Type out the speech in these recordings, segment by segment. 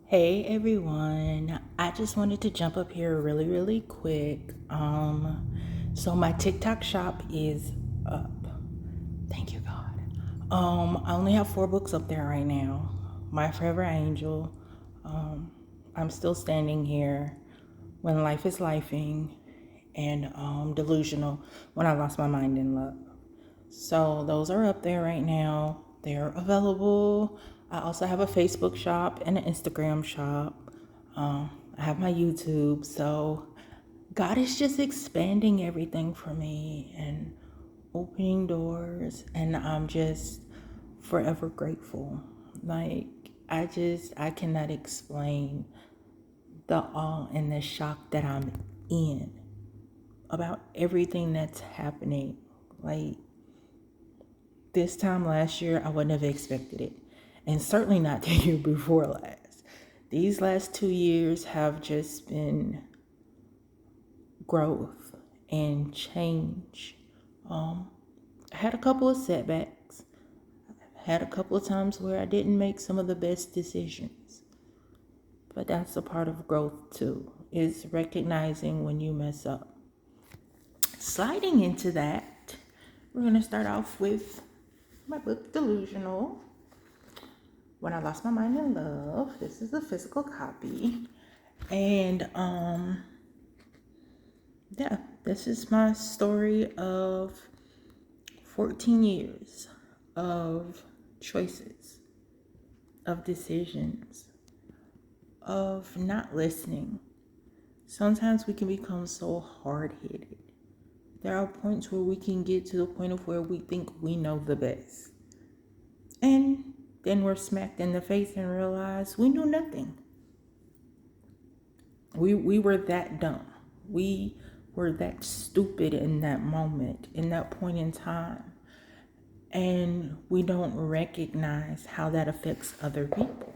Hey everyone, I just wanted to jump up here really quick. So my TikTok shop is up. Thank you, God. I only have 4 books up there right now. My Forever Angel, I'm Still Standing Here, When Life is Lifing, and Delusional, When I Lost My Mind in Love. So those are up there right now. They're available. I also have a Facebook shop and an Instagram shop. I have my YouTube. So God is just expanding everything for me and opening doors. And I'm just forever grateful. Like, I cannot explain the awe and the shock that I'm in about everything that's happening. Like, this time last year, I wouldn't have expected it. And certainly not the year before last. These last 2 years have just been growth and change. I had a couple of setbacks. Had a couple of times where I didn't make some of the best decisions. But that's a part of growth too, is recognizing when you mess up. Sliding into that, we're going to start off with my book, Delusional, When I Lost My Mind in Love. This is a physical copy. And yeah, this is my story of 14 years of choices, of decisions, of not listening. Sometimes we can become so hard-headed. There are points where we can get to the point of where we think we know the best. And then we're smacked in the face and realize we knew nothing. We were that dumb. We were that stupid in that moment, in that point in time. And we don't recognize how that affects other people,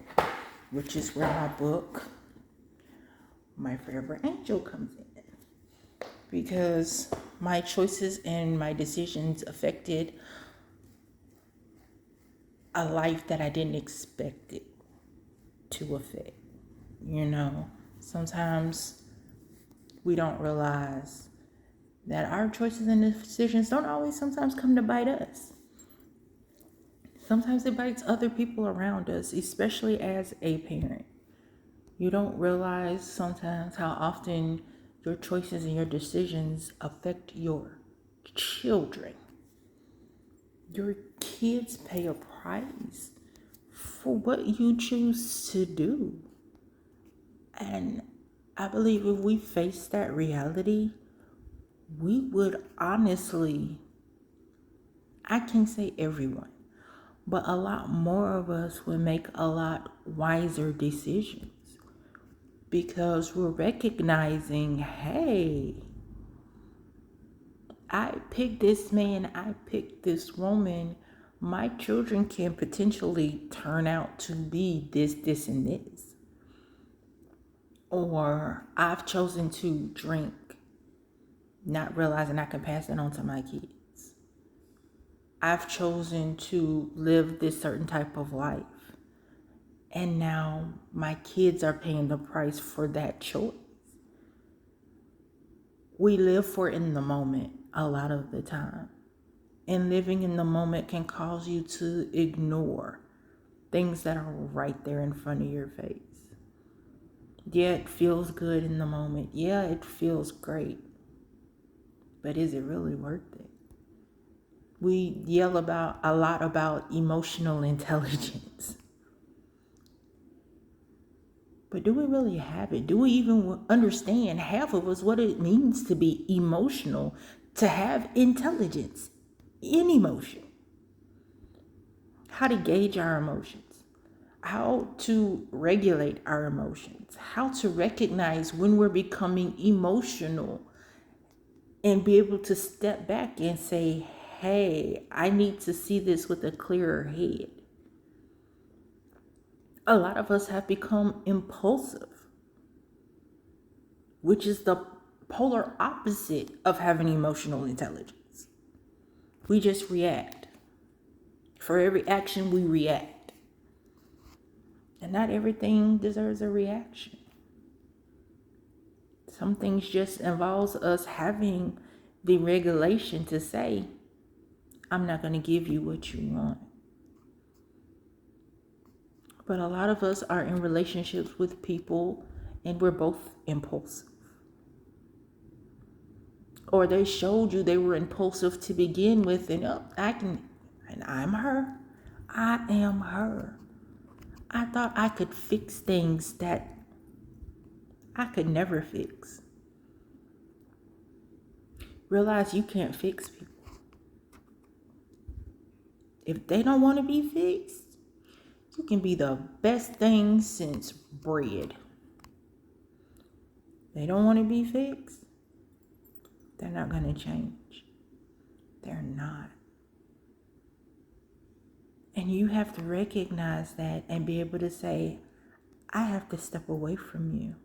which is where my book, My Forever Angel, comes in. Because my choices and my decisions affected a life that I didn't expect it to affect. Sometimes we don't realize that our choices and decisions don't always sometimes come to bite us. Sometimes it bites other people around us, especially as a parent. You don't realize sometimes how often your choices and your decisions affect your children. Your kids pay a price for what you choose to do. And I believe if we face that reality, we would honestly, I can say everyone, but a lot more of us would make a lot wiser decisions because we're recognizing, hey, I picked this man, I picked this woman. My children can potentially turn out to be this, and this. Or I've chosen to drink, not realizing I can pass it on to my kids. I've chosen to live this certain type of life. And now my kids are paying the price for that choice. We live for in the moment a lot of the time. And living in the moment can cause you to ignore things that are right there in front of your face. Yeah, it feels good in the moment. Yeah, it feels great. But is it really worth it? We yell about a lot about emotional intelligence. But do we really have it? Do we even understand, half of us, what it means to be emotional, to have intelligence in emotion? How to gauge our emotions, how to regulate our emotions, how to recognize when we're becoming emotional and be able to step back and say, hey, I need to see this with a clearer head. A lot of us have become impulsive, which is the polar opposite of having emotional intelligence. We just react. For every action, we react. And not everything deserves a reaction. Some things just involves us having the regulation to say, I'm not going to give you what you want. But a lot of us are in relationships with people and we're both impulsive. Or they showed you they were impulsive to begin with, and I'm her. I am her. I thought I could fix things that I could never fix. Realize you can't fix people. If they don't want to be fixed, you can be the best thing since bread. They don't want to be fixed. They're not going to change. They're not. And you have to recognize that and be able to say, I have to step away from you.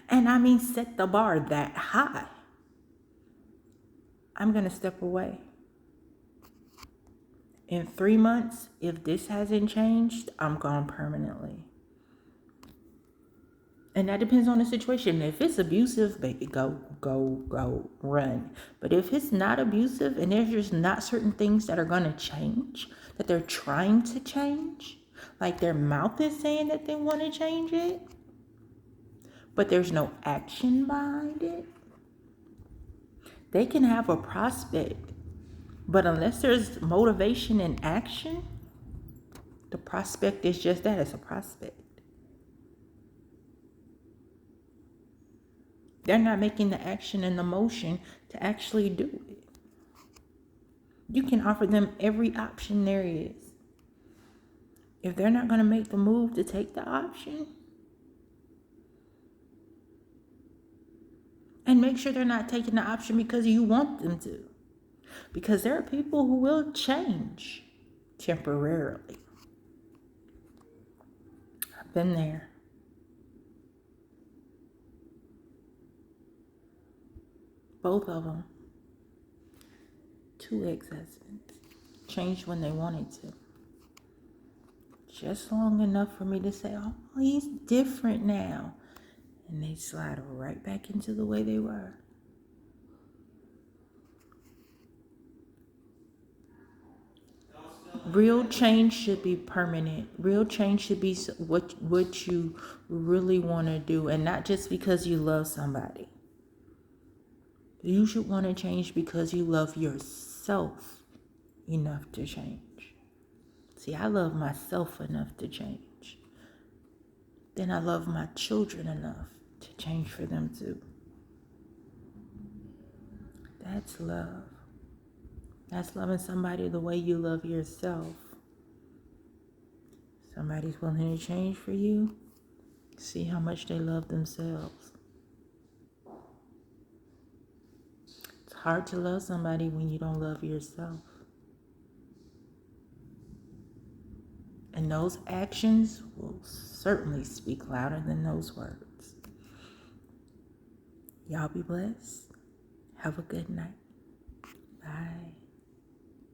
And I mean, set the bar that high. I'm going to step away. In 3 months, if this hasn't changed, I'm gone permanently. And that depends on the situation. If it's abusive, baby, go, run. But if it's not abusive and there's just not certain things that are going to change, that they're trying to change, like their mouth is saying that they want to change it, but there's no action behind it, they can have a prospect. But unless there's motivation and action, the prospect is just that, it's a prospect. They're not making the action and the motion to actually do it. You can offer them every option there is. If they're not going to make the move to take the option, and make sure they're not taking the option because you want them to. Because there are people who will change temporarily. I've been there. Both of them. 2 ex-husbands changed when they wanted to. Just long enough for me to say, oh, he's different now. And they slide right back into the way they were. Real change should be permanent. Real change should be what you really want to do, and not just because you love somebody. You should want to change because you love yourself enough to change. See, I love myself enough to change. Then I love my children enough to change for them too. That's love. That's loving somebody the way you love yourself. Somebody's willing to change for you. See how much they love themselves. It's hard to love somebody when you don't love yourself. And those actions will certainly speak louder than those words. Y'all be blessed. Have a good night. Bye.